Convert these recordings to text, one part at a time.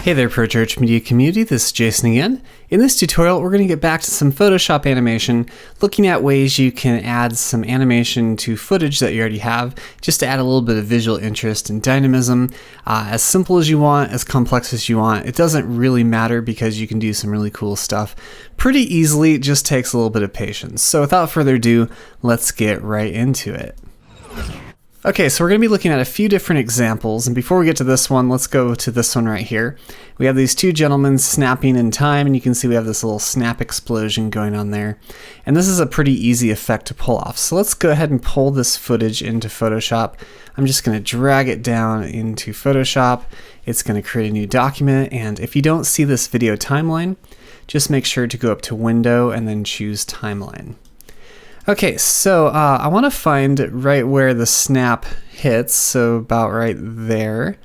Hey there, Pro Church Media community, this is Jason again. In this tutorial, we're going to get back to some Photoshop animation, looking at ways you can add some animation to footage that you already have, just to add a little bit of visual interest and dynamism. As simple as you want, as complex as you want. It doesn't really matter because you can do some really cool stuff pretty easily. It just takes a little bit of patience. So without further ado, let's get right into it. Okay, so we're going to be looking at a few different examples, and before we get to this one, let's go to this one right here. We have these two gentlemen snapping in time, and you can see we have this little snap explosion going on there. And this is a pretty easy effect to pull off. So let's go ahead and pull this footage into Photoshop. I'm just going to drag it down into Photoshop. It's going to create a new document, and if you don't see this video timeline, just make sure to go up to Window and then choose Timeline. Okay, so I want to find right where the snap hits, so about right there.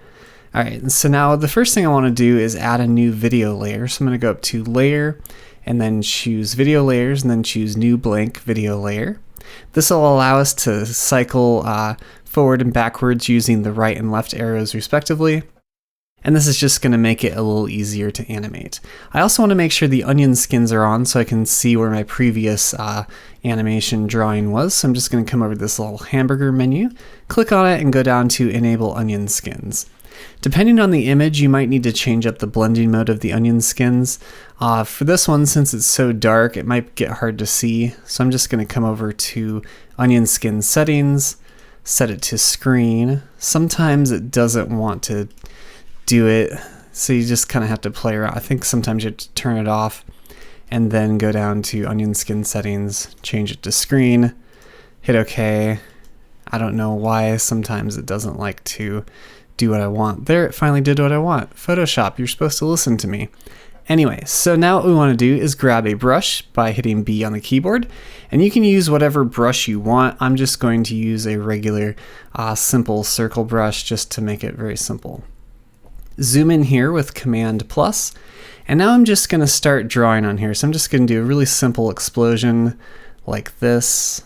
All right, and so now the first thing I want to do is add a new video layer. So I'm going to go up to Layer, and then choose Video Layers, and then choose New Blank Video Layer. This will allow us to cycle forward and backwards using the right and left arrows respectively. And this is just going to make it a little easier to animate. I also want to make sure the onion skins are on so I can see where my previous animation drawing was. So I'm just going to come over to this little hamburger menu, click on it, and go down to Enable Onion Skins. Depending on the image, you might need to change up the blending mode of the onion skins. For this one, since it's so dark, it might get hard to see. So I'm just going to come over to Onion Skin Settings, set it to Screen. Sometimes it doesn't want to do it, so you just kind of have to play around. I think sometimes you have to turn it off and then go down to Onion Skin Settings, change it to Screen, hit OK. I don't know why sometimes it doesn't like to do what I want. There, it finally did what I want. Photoshop, you're supposed to listen to me. Anyway, so now what we want to do is grab a brush by hitting B on the keyboard, and you can use whatever brush you want. I'm just going to use a regular simple circle brush just to make it very simple. Zoom in here with Command plus, and now I'm just going to start drawing on here. So I'm just going to do a really simple explosion like this.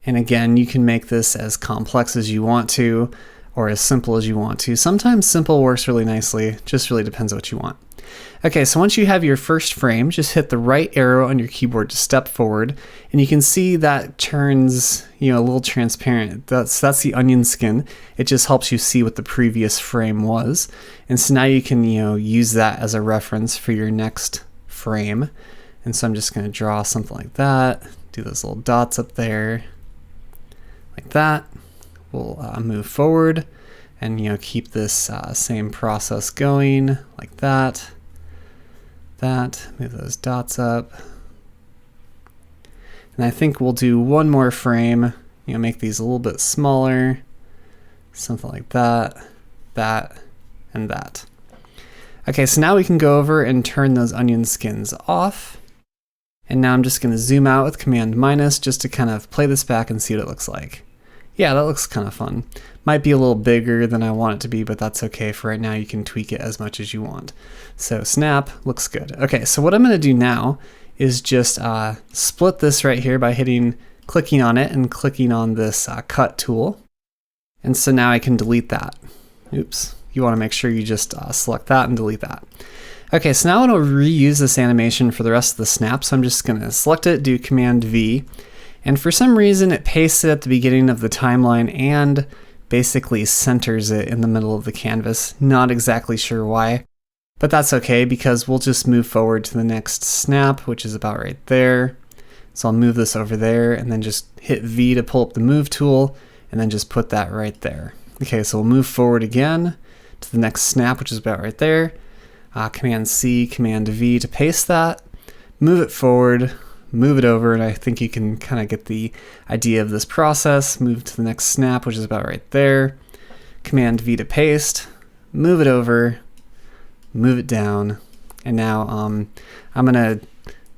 And again, you can make this as complex as you want to, or as simple as you want to. Sometimes simple works really nicely, just really depends on what you want. Okay, so once you have your first frame, just hit the right arrow on your keyboard to step forward, and you can see that turns, a little transparent. That's the onion skin. It just helps you see what the previous frame was. And so now you can, use that as a reference for your next frame. And so I'm just going to draw something like that, do those little dots up there, like that. We'll move forward and, keep this same process going, like that. Move those dots up. And I think we'll do one more frame, make these a little bit smaller, something like that, and that. Okay, so now we can go over and turn those onion skins off. And now I'm just going to zoom out with Command minus just to kind of play this back and see what it looks like. Yeah, that looks kind of fun. Might be a little bigger than I want it to be, but that's okay. For right now, you can tweak it as much as you want. So snap, looks good. Okay, so what I'm going to do now is just split this right here by clicking on it and clicking on this cut tool. And so now I can delete that. Oops, you want to make sure you just select that and delete that. Okay, so now I want to reuse this animation for the rest of the snap. So I'm just going to select it, do Command V. And for some reason, it pastes it at the beginning of the timeline and basically centers it in the middle of the canvas. Not exactly sure why, but that's okay because we'll just move forward to the next snap, which is about right there. So I'll move this over there and then just hit V to pull up the move tool and then just put that right there. Okay, so we'll move forward again to the next snap, which is about right there. Command C, Command V to paste that, move it forward, move it over, and I think you can kind of get the idea of this process. Move to the next snap, which is about right there. Command V to paste, move it over, move it down, and now I'm gonna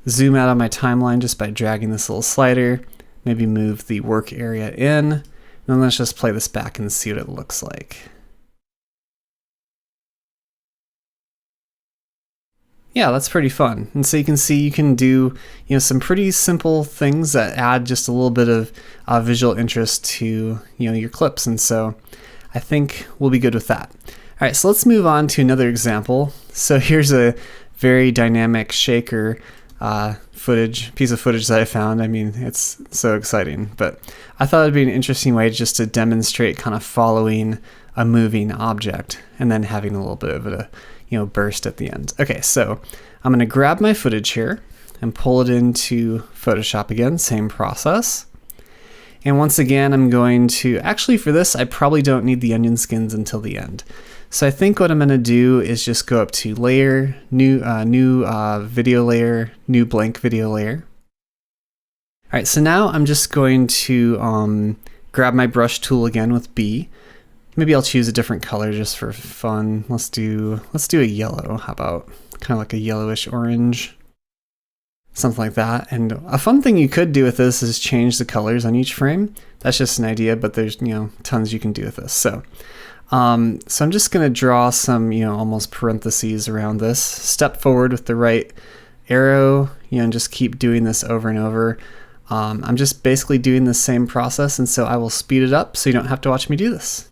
zoom out on my timeline just by dragging this little slider, maybe move the work area in, and then let's just play this back and see what it looks like. Yeah, that's pretty fun. And so you can see you can do, some pretty simple things that add just a little bit of visual interest to, your clips. And so I think we'll be good with that. right, so let's move on to another example. So here's a very dynamic shaker piece of footage that I found. I mean, it's so exciting, but I thought it'd be an interesting way just to demonstrate kind of following a moving object and then having a little bit of a burst at the end. Okay, so I'm going to grab my footage here and pull it into Photoshop again, same process. And once again, I'm going to, actually for this, I probably don't need the onion skins until the end. So I think what I'm going to do is just go up to Layer, New Video Layer, New Blank Video Layer. All right, so now I'm just going to grab my brush tool again with B. Maybe I'll choose a different color just for fun. Let's do a yellow. How about kind of like a yellowish orange? Something like that. And a fun thing you could do with this is change the colors on each frame. That's just an idea, but there's tons you can do with this. So I'm just going to draw some almost parentheses around this. Step forward with the right arrow, and just keep doing this over and over. I'm just basically doing the same process, and so I will speed it up so you don't have to watch me do this.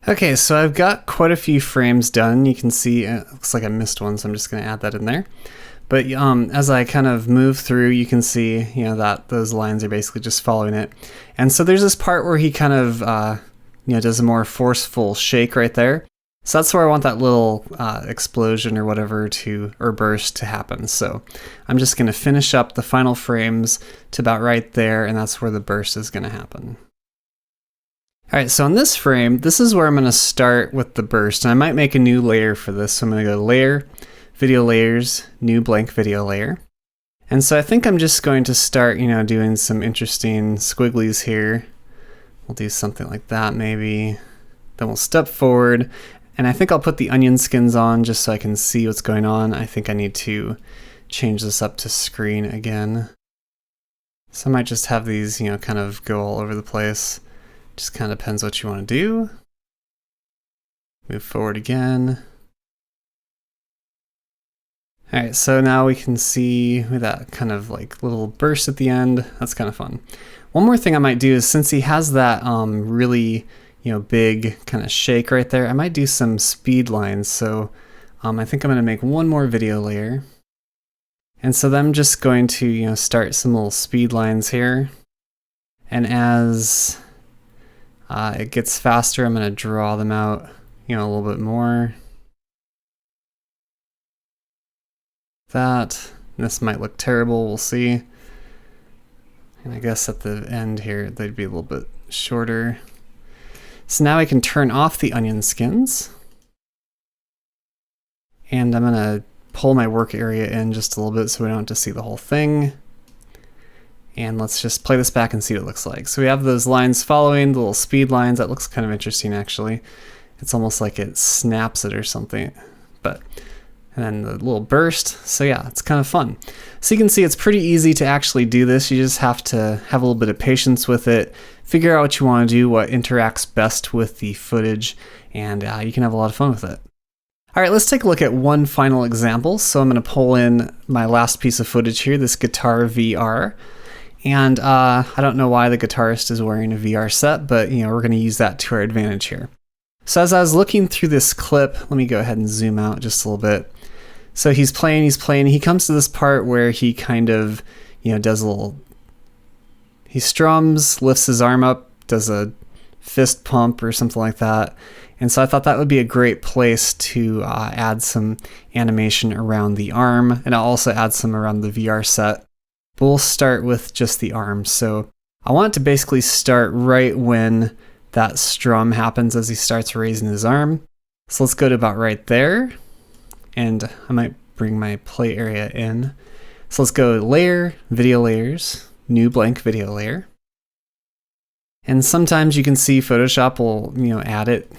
Okay, so I've got quite a few frames done. You can see it looks like I missed one, so I'm just going to add that in there. But as I kind of move through, you can see that those lines are basically just following it. And so there's this part where he kind of does a more forceful shake right there. So that's where I want that little explosion or whatever or burst to happen. So I'm just going to finish up the final frames to about right there, and that's where the burst is going to happen. All right, so on this frame, this is where I'm going to start with the burst, and I might make a new layer for this. So I'm going to go to Layer, Video Layers, New Blank Video Layer. And so I think I'm just going to start, doing some interesting squigglies here. We'll do something like that maybe. Then we'll step forward, and I think I'll put the onion skins on just so I can see what's going on. I think I need to change this up to screen again. So I might just have these, kind of go all over the place. Just kind of depends what you want to do. Move forward again. All right, so now we can see that kind of like little burst at the end. That's kind of fun. One more thing I might do is, since he has that really big kind of shake right there, I might do some speed lines. So I think I'm going to make one more video layer. And so then I'm just going to start some little speed lines here. And as it gets faster, I'm going to draw them out a little bit more. This might look terrible, we'll see. And I guess at the end here they'd be a little bit shorter. So now I can turn off the onion skins, and I'm going to pull my work area in just a little bit so we don't have to see the whole thing. And let's just play this back and see what it looks like. So we have those lines following, the little speed lines. That looks kind of interesting, actually. It's almost like it snaps it or something. And then the little burst. So yeah, it's kind of fun. So you can see it's pretty easy to actually do this. You just have to have a little bit of patience with it, figure out what you want to do, what interacts best with the footage, and you can have a lot of fun with it. All right, let's take a look at one final example. So I'm going to pull in my last piece of footage here, this guitar VR. And I don't know why the guitarist is wearing a VR set, but we're going to use that to our advantage here. So as I was looking through this clip, let me go ahead and zoom out just a little bit. So he's playing, he comes to this part where he kind of, does a little, he strums, lifts his arm up, does a fist pump or something like that. And so I thought that would be a great place to add some animation around the arm, and I'll also add some around the VR set. But we'll start with just the arm. So I want it to basically start right when that strum happens as he starts raising his arm. So let's go to about right there. And I might bring my play area in. So let's go Layer, Video Layers, New Blank Video Layer. And sometimes you can see Photoshop will, add it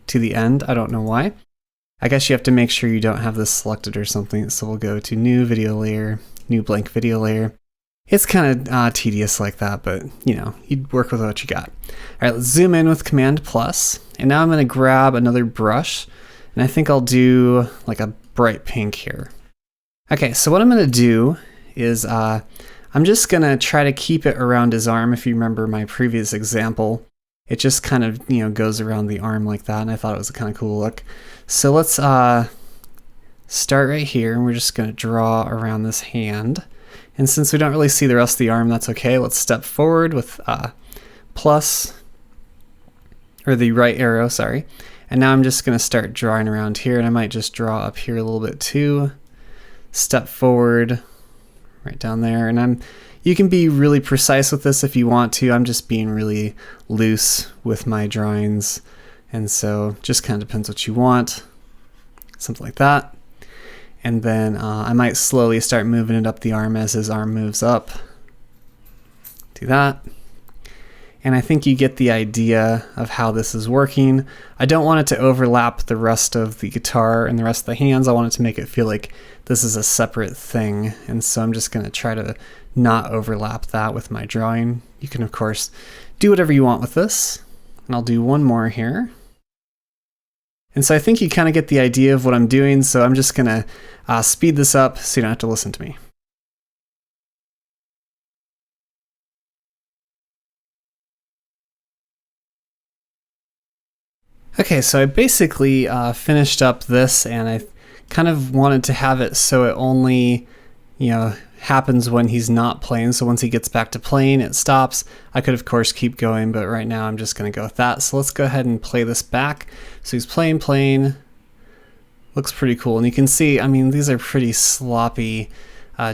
to the end. I don't know why. I guess you have to make sure you don't have this selected or something. So we'll go to New Video Layer, New Blank Video Layer. It's kind of tedious like that, but you'd work with what you got. All right, let's zoom in with Command plus. And now I'm going to grab another brush, and I think I'll do like a bright pink here. Okay, so what I'm going to do is I'm just going to try to keep it around his arm. If you remember my previous example, it just kind of, goes around the arm like that, and I thought it was a kind of cool look. So let's start right here, and we're just going to draw around this hand. And since we don't really see the rest of the arm, that's okay. Let's step forward with plus, or the right arrow, sorry. And now I'm just going to start drawing around here, and I might just draw up here a little bit too. Step forward, right down there. And you can be really precise with this if you want to. I'm just being really loose with my drawings. And so just kind of depends what you want. Something like that. And then I might slowly start moving it up the arm as his arm moves up. Do that. And I think you get the idea of how this is working. I don't want it to overlap the rest of the guitar and the rest of the hands. I want it to make it feel like this is a separate thing. And so I'm just going to try to not overlap that with my drawing. You can, of course, do whatever you want with this. And I'll do one more here. And so I think you kind of get the idea of what I'm doing. So I'm just going to speed this up so you don't have to listen to me. Okay, so I basically finished up this, and I kind of wanted to have it so it only, happens when he's not playing. So once he gets back to playing, it stops. I could, of course, keep going, but right now I'm just going to go with that. So let's go ahead and play this back. So he's playing. Looks pretty cool. And you can see, I mean, these are pretty sloppy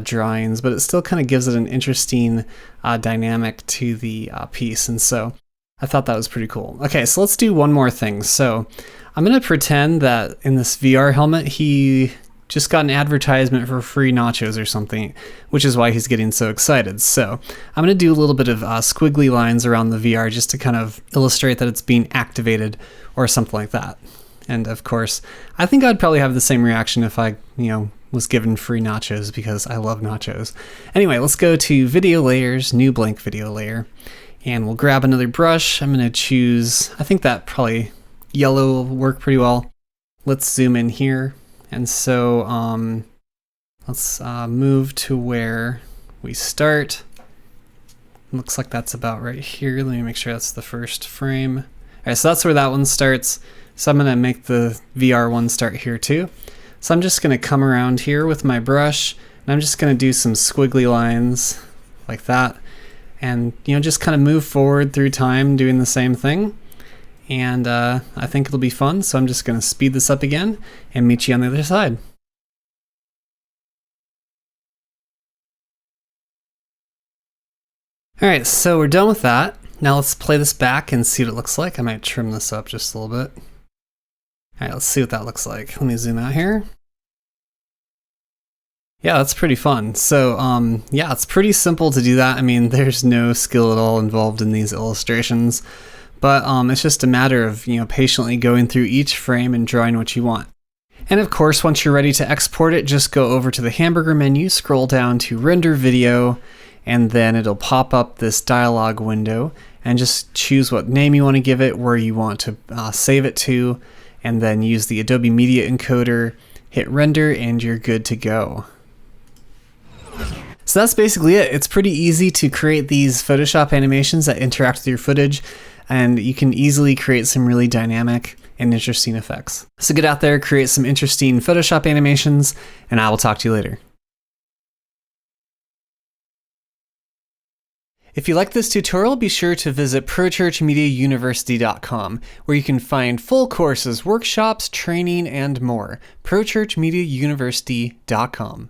drawings, but it still kind of gives it an interesting dynamic to the piece. And so I thought that was pretty cool. Okay, so let's do one more thing. So I'm going to pretend that in this VR helmet, he just got an advertisement for free nachos or something, which is why he's getting so excited. So I'm going to do a little bit of squiggly lines around the VR just to kind of illustrate that it's being activated or something like that. And of course, I think I'd probably have the same reaction if I, was given free nachos, because I love nachos. Anyway, let's go to video layers, new blank video layer. And we'll grab another brush. I'm going to choose, I think that probably yellow will work pretty well. Let's zoom in here. And so let's move to where we start. Looks like that's about right here. Let me make sure that's the first frame. All right, so that's where that one starts. So I'm going to make the VR one start here too. So I'm just going to come around here with my brush, and I'm just going to do some squiggly lines like that. And, just kind of move forward through time doing the same thing. And I think it'll be fun. So I'm just going to speed this up again and meet you on the other side. All right, so we're done with that. Now let's play this back and see what it looks like. I might trim this up just a little bit. All right, let's see what that looks like. Let me zoom out here. Yeah, that's pretty fun. So yeah, it's pretty simple to do that. I mean, there's no skill at all involved in these illustrations, but it's just a matter of, patiently going through each frame and drawing what you want. And of course, once you're ready to export it, just go over to the hamburger menu, scroll down to render video, and then it'll pop up this dialog window, and just choose what name you want to give it, where you want to save it to, and then use the Adobe Media Encoder, hit render, and you're good to go. So that's basically it. It's pretty easy to create these Photoshop animations that interact with your footage, and you can easily create some really dynamic and interesting effects. So get out there, create some interesting Photoshop animations, and I will talk to you later. If you like this tutorial, be sure to visit ProChurchMediaUniversity.com, where you can find full courses, workshops, training, and more. ProChurchMediaUniversity.com.